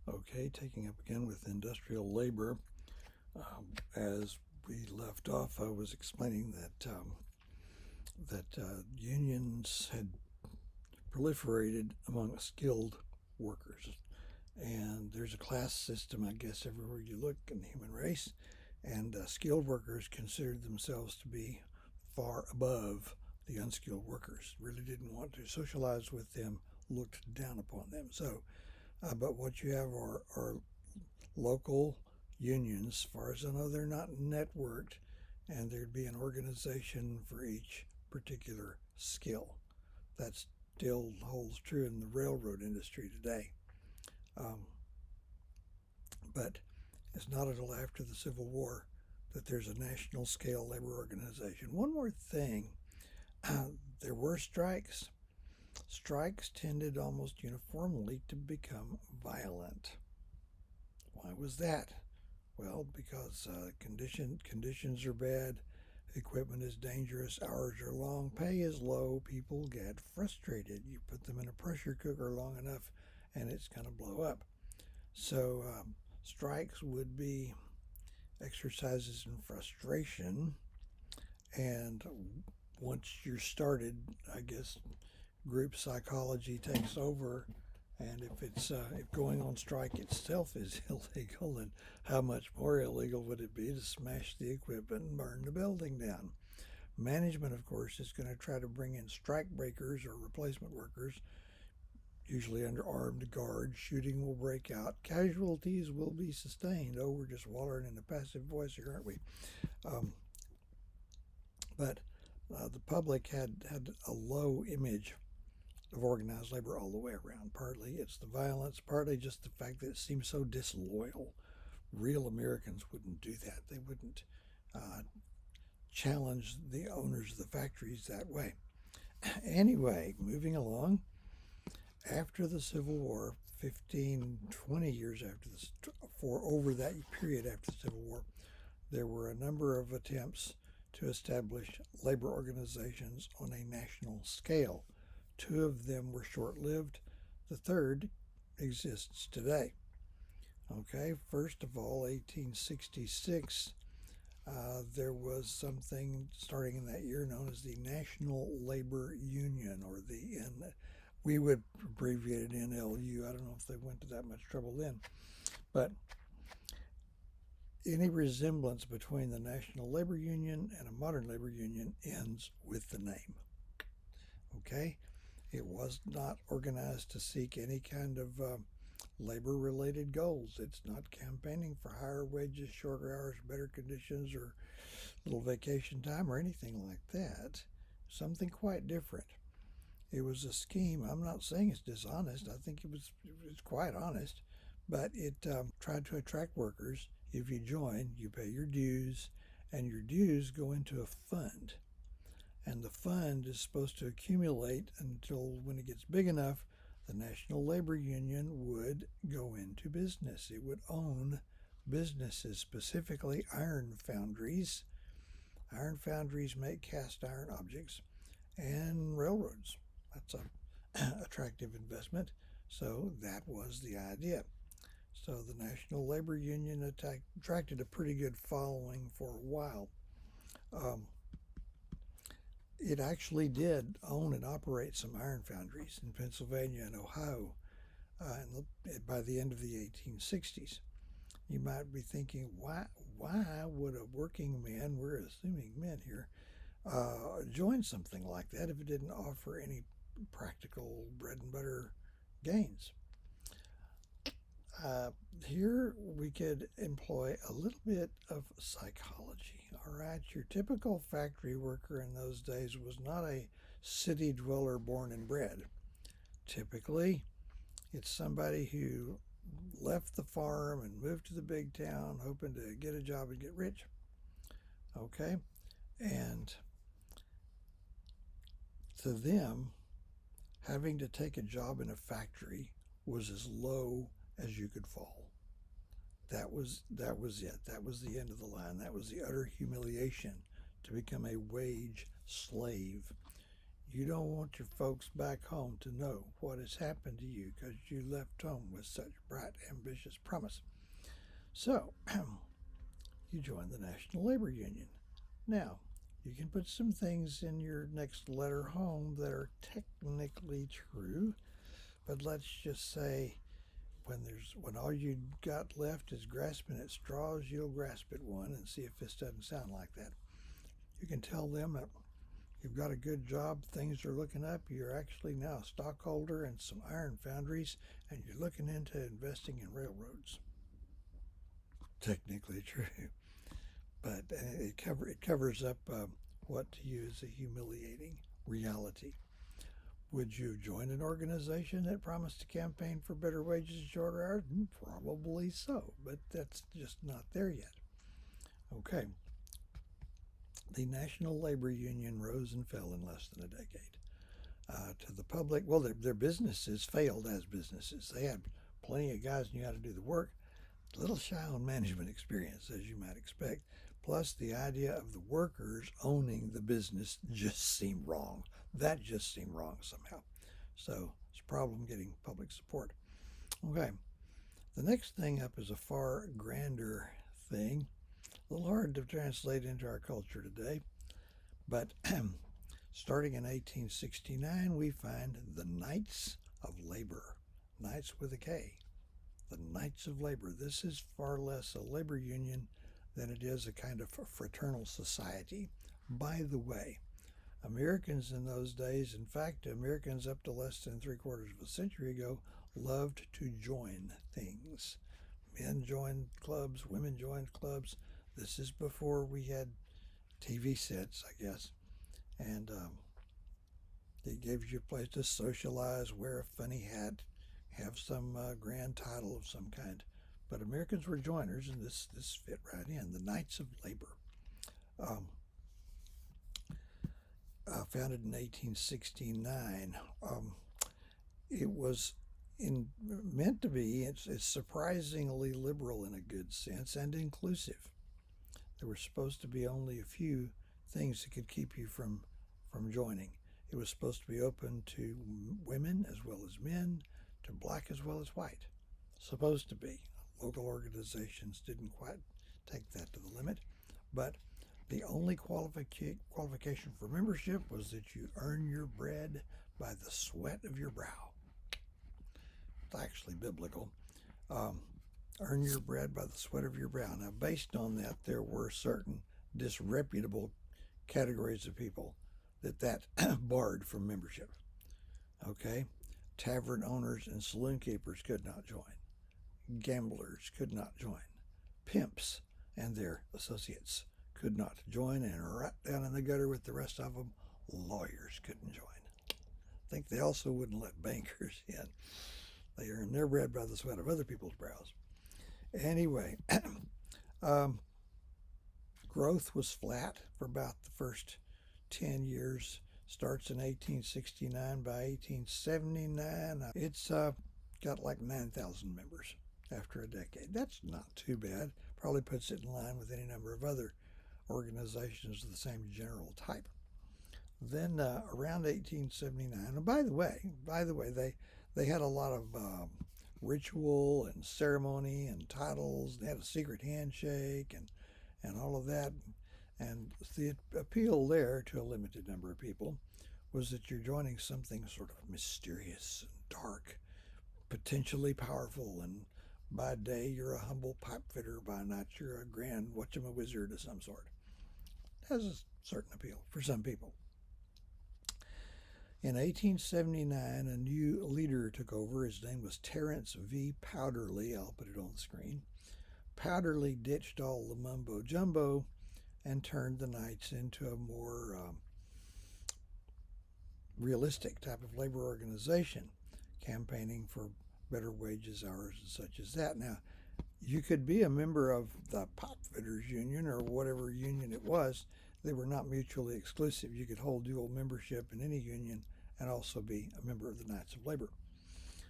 Okay, taking up again with industrial labor. As we left off, I was explaining that unions had proliferated among skilled workers, and there's a class system, I guess, everywhere you look in the human race, and skilled workers considered themselves to be far above the unskilled workers. Really didn't want to socialize with them, looked down upon them. But what you have are local unions. As far as I know, they're not networked, and there'd be an organization for each particular skill. That still holds true in the railroad industry today. Um, but it's not until after the Civil War that there's a national scale labor organization. One more thing, there were strikes. Strikes tended almost uniformly to become violent. Why was that? Well, because conditions are bad, equipment is dangerous, hours are long, pay is low, people get frustrated. You put them in a pressure cooker long enough and it's going to blow up. So strikes would be exercises in frustration, and once you're started, I guess group psychology takes over. And if going on strike itself is illegal, then how much more illegal would it be to smash the equipment and burn the building down? Management, of course, is going to try to bring in strike breakers or replacement workers, usually under armed guards. Shooting will break out. Casualties will be sustained. Oh, we're just wallowing in a passive voice here, aren't we? Um, but the public had a low image of organized labor all the way around. Partly it's the violence, partly just the fact that it seems so disloyal. Real Americans wouldn't do that. They wouldn't uh, challenge the owners of the factories that way. Anyway, moving along, after the Civil War, 15, 20 years after this, for over that period after the Civil War, there were a number of attempts to establish labor organizations on a national scale. Two of them were short lived. The third exists today. Okay, first of all, 1866, there was something starting in that year known as the National Labor Union, or we would abbreviate it NLU. I don't know if they went to that much trouble then. But any resemblance between the National Labor Union and a modern labor union ends with the name. Okay? It was not organized to seek any kind of labor related goals. It's not campaigning for higher wages, shorter hours, better conditions, or little vacation time or anything like that. Something quite different. It was a scheme. I'm not saying it's dishonest. I think it was quite honest, but it tried to attract workers. If you join, you pay your dues, and your dues go into a fund. And the fund is supposed to accumulate until when it gets big enough, the National Labor Union would go into business. It would own businesses, specifically iron foundries. Iron foundries make cast iron objects, and railroads. That's an attractive investment. So that was the idea. So the National Labor Union attracted a pretty good following for a while. It actually did own and operate some iron foundries in Pennsylvania and Ohio by the end of the 1860s. You might be thinking, why would a working man, we're assuming men here, join something like that if it didn't offer any practical bread and butter gains? Here we could employ a little bit of psychology. All right, your typical factory worker in those days was not a city dweller born and bred. Typically, it's somebody who left the farm and moved to the big town hoping to get a job and get rich. Okay, and to them, having to take a job in a factory was as low as you could fall. That was it. That was the end of the line. That was the utter humiliation to become a wage slave. You don't want your folks back home to know what has happened to you because you left home with such bright, ambitious promise. So, you joined the National Labor Union. Now, you can put some things in your next letter home that are technically true, but let's just say when all you got left is grasping at straws, you'll grasp at one and see if this doesn't sound like that. You can tell them that you've got a good job, things are looking up, you're actually now a stockholder in some iron foundries, and you're looking into investing in railroads. Technically true, but it covers up what to you is a humiliating reality. Would you join an organization that promised to campaign for better wages and shorter hours? Probably so, but that's just not there yet. Okay. The National Labor Union rose and fell in less than a decade. To the public, well, their businesses failed as businesses. They had plenty of guys who knew how to do the work, little shy on management experience, as you might expect. Plus, the idea of the workers owning the business just seemed wrong. That just seemed wrong somehow. So it's a problem getting public support. Okay, the next thing up is a far grander thing. A little hard to translate into our culture today, but starting in 1869, we find the Knights of Labor. Knights with a K. The Knights of Labor. This is far less a labor union than it is a kind of a fraternal society. By the way, Americans in those days, in fact, Americans up to less than 3/4 of a century ago, loved to join things. Men joined clubs, women joined clubs. This is before we had TV sets, I guess. And it gives you a place to socialize, wear a funny hat, have some grand title of some kind. But Americans were joiners, and this fit right in. The Knights of Labor. Um, Founded in 1869. It was meant to be, it's surprisingly liberal in a good sense and inclusive. There were supposed to be only a few things that could keep you from joining. It was supposed to be open to women as well as men, to black as well as white. Supposed to be. Local organizations didn't quite take that to the limit, but the only qualification for membership was that you earn your bread by the sweat of your brow. It's actually biblical. Earn your bread by the sweat of your brow. Now, based on that, there were certain disreputable categories of people that barred from membership. Okay? Tavern owners and saloon keepers could not join. Gamblers could not join. Pimps and their associates could not join, and right down in the gutter with the rest of them, lawyers couldn't join. I think they also wouldn't let bankers in. They earn their bread by the sweat of other people's brows. Anyway, growth was flat for about the first 10 years. Starts in 1869. By 1879, it's got like 9,000 members after a decade. That's not too bad. Probably puts it in line with any number of other organizations of the same general type. Then around 1879, and by the way, they had a lot of ritual and ceremony and titles. They had a secret handshake and all of that. And the appeal there to a limited number of people was that you're joining something sort of mysterious and dark, potentially powerful, and by day you're a humble pipe fitter, by night you're a grand whatchamawizard of some sort. It has a certain appeal for some people. In 1879, a new leader took over. His name was Terence V. Powderly. I'll put it on the screen. Powderly ditched all the mumbo jumbo and turned the Knights into a more realistic type of labor organization, campaigning for better wages, hours, and such as that. Now, you could be a member of the Pipe Fitters Union or whatever union it was. They were not mutually exclusive. You could hold dual membership in any union and also be a member of the Knights of Labor.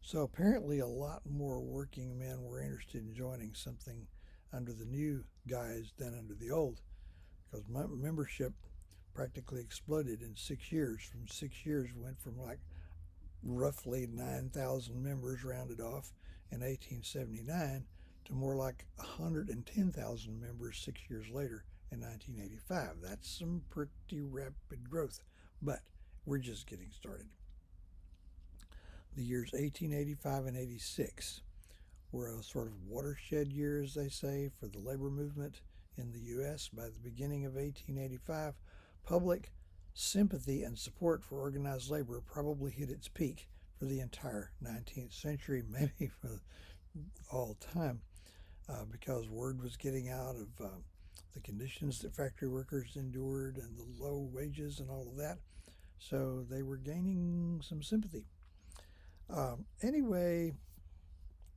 So apparently a lot more working men were interested in joining something under the new guise than under the old, because membership practically exploded in 6 years. From 6 years, went from like roughly 9,000 members rounded off in 1879 to more like 110,000 members 6 years later in 1985. That's some pretty rapid growth, but we're just getting started. The years 1885 and 86 were a sort of watershed year, as they say, for the labor movement in the U.S. By the beginning of 1885, public sympathy and support for organized labor probably hit its peak for the entire 19th century, maybe for all time, because word was getting out of the conditions that factory workers endured and the low wages and all of that. So they were gaining some sympathy. Anyway,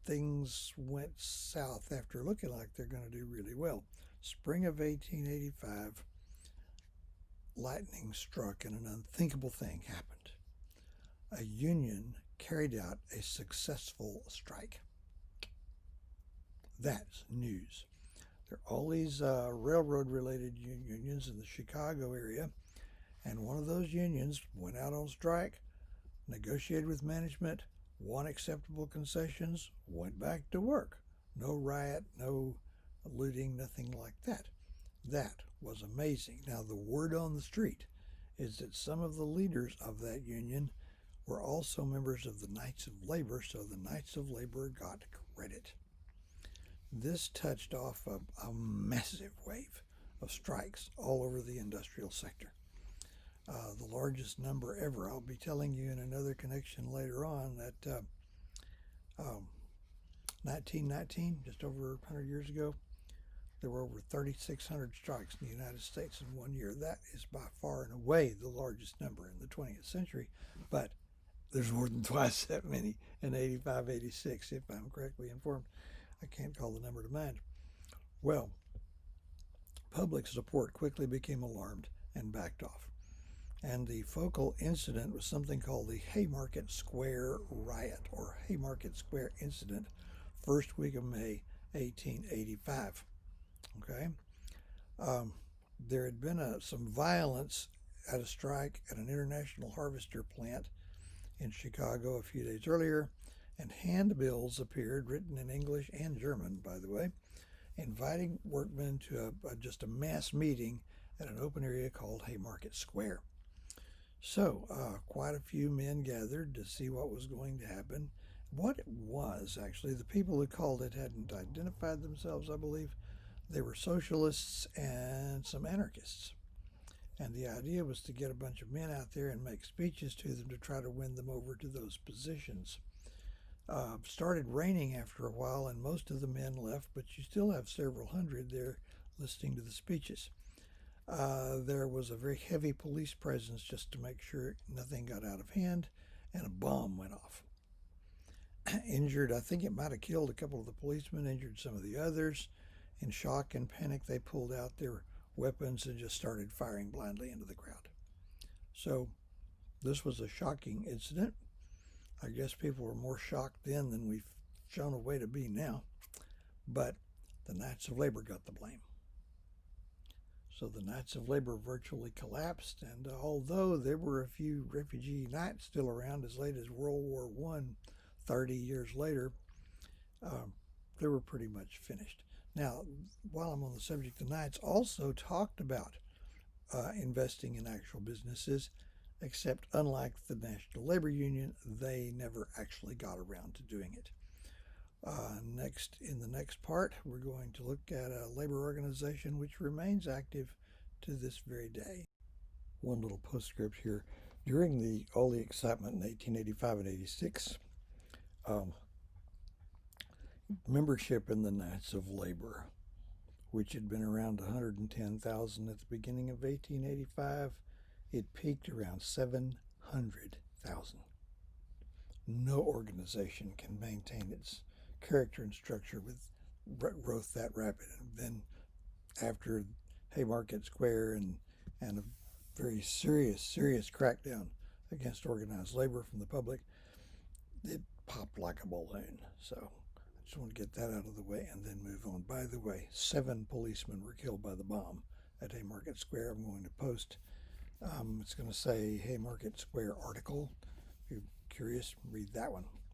things went south after looking like they're going to do really well. Spring of 1885, lightning struck and an unthinkable thing happened. A union carried out a successful strike. That's news. There are all these railroad-related unions in the Chicago area, and one of those unions went out on strike, negotiated with management, won acceptable concessions, went back to work. No riot, no looting, nothing like that. That was amazing. Now, the word on the street is that some of the leaders of that union were also members of the Knights of Labor, so the Knights of Labor got credit. This touched off a massive wave of strikes all over the industrial sector. The largest number ever. I'll be telling you in another connection later on that 1919, just over 100 years ago, there were over 3,600 strikes in the United States in 1 year. That is by far and away the largest number in the 20th century, but there's more than twice that many in 85, 86, if I'm correctly informed. I can't call the number to mind. Well, public support quickly became alarmed and backed off. And the focal incident was something called the Haymarket Square Riot, or Haymarket Square Incident, first week of May, 1885. Okay? There had been some violence at a strike at an International Harvester plant in Chicago a few days earlier, and handbills appeared, written in English and German, by the way, inviting workmen to just a mass meeting at an open area called Haymarket Square. So quite a few men gathered to see what was going to happen. What it was, actually, the people who called it hadn't identified themselves, I believe. They were socialists and some anarchists. And the idea was to get a bunch of men out there and make speeches to them to try to win them over to those positions. Started raining after a while, and most of the men left, but you still have several hundred there listening to the speeches. There was a very heavy police presence just to make sure nothing got out of hand, and a bomb went off. Injured, I think it might have killed a couple of the policemen, injured some of the others. In shock and panic, they pulled out their weapons and just started firing blindly into the crowd. So this was a shocking incident. I guess people were more shocked then than we've shown a way to be now. But the Knights of Labor got the blame. So the Knights of Labor virtually collapsed, and although there were a few refugee knights still around as late as World War I, 30 years later, they were pretty much finished. Now, while I'm on the subject, the Knights also talked about investing in actual businesses, except unlike the National Labor Union, they never actually got around to doing it. Next, in the next part, we're going to look at a labor organization which remains active to this very day. One little postscript here. During all the excitement in 1885 and 86, membership in the Knights of Labor, which had been around 110,000 at the beginning of 1885, it peaked around 700,000. No organization can maintain its character and structure with growth that rapid. And then after Haymarket Square and a very serious crackdown against organized labor from the public, it popped like a balloon. So I just want to get that out of the way and then move on. By the way, 7 policemen were killed by the bomb at Haymarket Square. I'm going to post It's going to say Haymarket Square article. If you're curious, read that one.